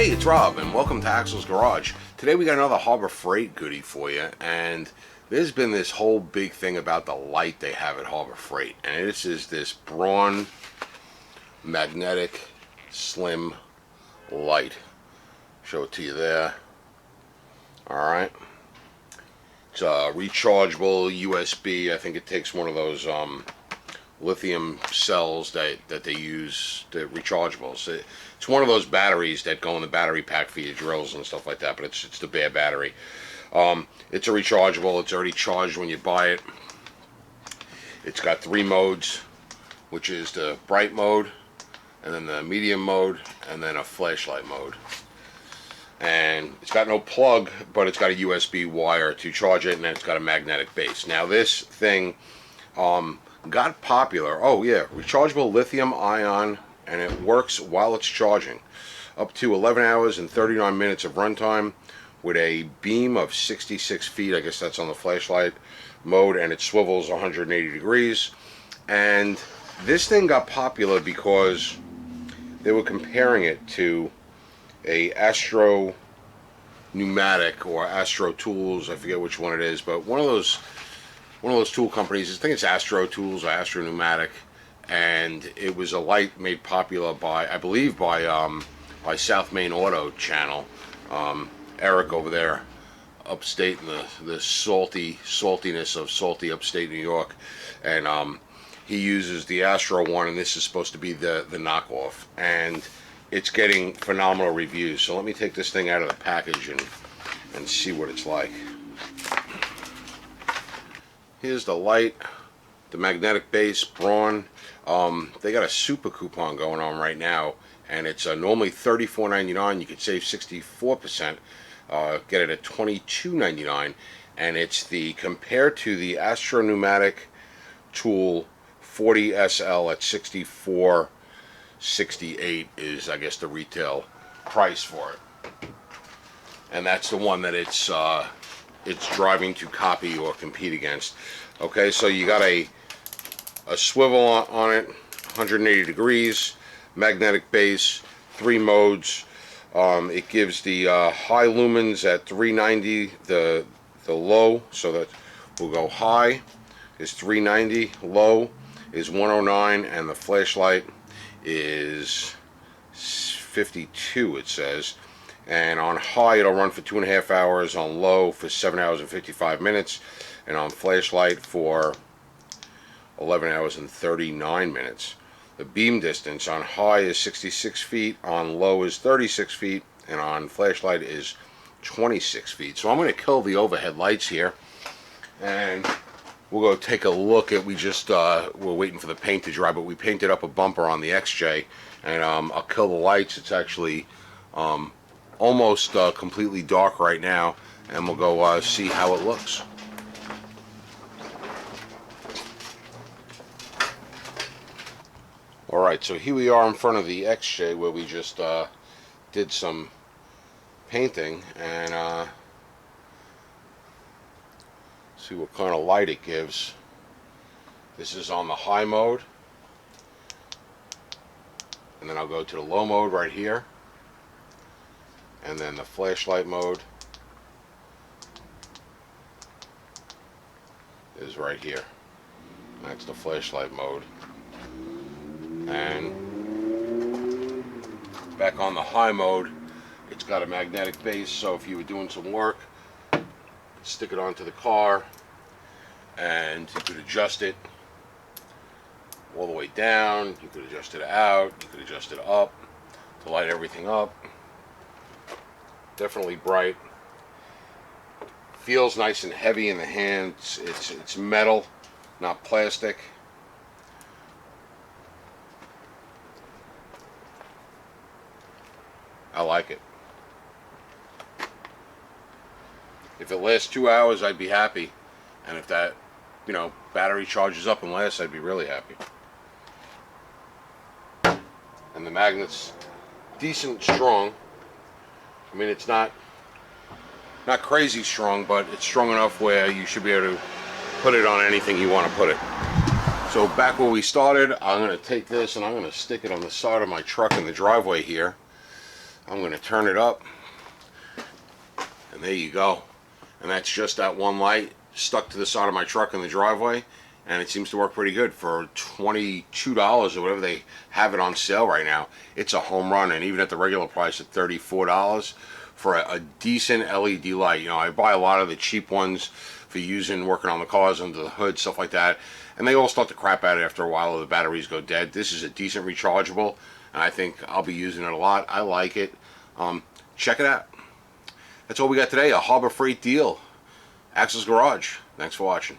Hey, it's Rob, and welcome to Axel's Garage. Today we got another Harbor Freight goodie for you, and there's been this whole big thing about the light they have at Harbor Freight, and this is this Braun magnetic slim light. Show it to you there. Alright. It's a rechargeable USB. I think it takes one of those lithium cells that they use, the rechargeables. It's one of those batteries that go in the battery pack for your drills and stuff like that, but it's the bare battery. It's a rechargeable. It's already charged when you buy it. It's got 3 modes, which is the bright mode, and then the medium mode, and then a flashlight mode. And it's got no plug, but it's got a USB wire to charge it, and then it's got a magnetic base. Now this thing got popular. Oh yeah, rechargeable lithium ion, and it works while it's charging. Up to 11 hours and 39 minutes of runtime with a beam of 66 feet. I guess that's on the flashlight mode, and it swivels 180 degrees. And this thing got popular because they were comparing it to a Astro Pneumatic or Astro Tools, I forget which one it is, but one of those tool companies. I think it's Astro Tools or Astro Pneumatic, and it was a light made popular by, I believe, by South Main Auto Channel. Eric over there, upstate in the saltiness of salty upstate New York, and he uses the Astro one, and this is supposed to be the knockoff, and it's getting phenomenal reviews. So let me take this thing out of the package and see what it's like. Here's the light, the magnetic base, Braun. They got a super coupon going on right now, and it's normally $34.99. You could save 64%. Get it at $22.99, and it's compared to the Astro Pneumatic Tool 40 SL at $64.68 is, I guess, the retail price for it. And that's the one that it's driving to copy or compete against. Okay, so you got a swivel on it, 180 degrees, magnetic base, 3 modes. It gives the high lumens at 390, the low, so that will go high is 390, low is 109, and the flashlight is 52, it says. And on high it'll run for 2.5 hours, on low for 7 hours and 55 minutes, and on flashlight for 11 hours and 39 minutes. The beam distance on high is 66 feet, on low is 36 feet, and on flashlight is 26 feet. So I'm going to kill the overhead lights here, and we'll go take a look at, we're waiting for the paint to dry, but we painted up a bumper on the XJ, and I'll kill the lights. It's actually almost completely dark right now, and we'll go see how it looks. Alright, so here we are in front of the XJ where we just did some painting, and see what kind of light it gives. This is on the high mode, and then I'll go to the low mode right here, and then the flashlight mode is right here. That's the flashlight mode. And back on the high mode, it's got a magnetic base, so if you were doing some work, stick it onto the car, and you could adjust it all the way down, you could adjust it out, you could adjust it up to light everything up. Definitely bright. Feels nice and heavy in the hands. It's metal, not plastic. I like it. If it lasts 2 hours, I'd be happy, and if that, battery charges up and lasts, I'd be really happy. And the magnet's decent strong. I mean, it's not crazy strong, but it's strong enough where you should be able to put it on anything you want to put it. So back where we started, I'm going to take this and I'm going to stick it on the side of my truck in the driveway here. I'm going to turn it up, and there you go. And that's just that one light stuck to the side of my truck in the driveway, and it seems to work pretty good for $22 or whatever they have it on sale right now. It's a home run, and even at the regular price of $34 for a decent LED light. You know, I buy a lot of the cheap ones for using, working on the cars, under the hood, stuff like that, and they all start to crap out after a while, or the batteries go dead. This is a decent rechargeable, and I think I'll be using it a lot. I like it. Check it out. That's all we got today, a Harbor Freight deal. Axel's Garage. Thanks for watching.